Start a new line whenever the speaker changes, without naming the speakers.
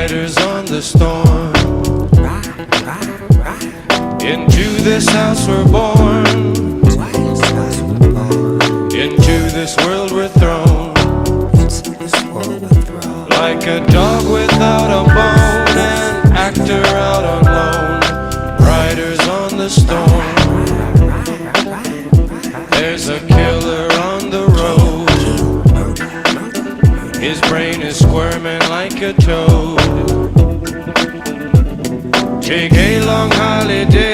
riders on the storm. Into this house we're born, into this world we're thrown, like a dog without a bone, an actor out on loan, riders on the storm. There's a killer on the road, his brain is squirming like a toad. Take a long holiday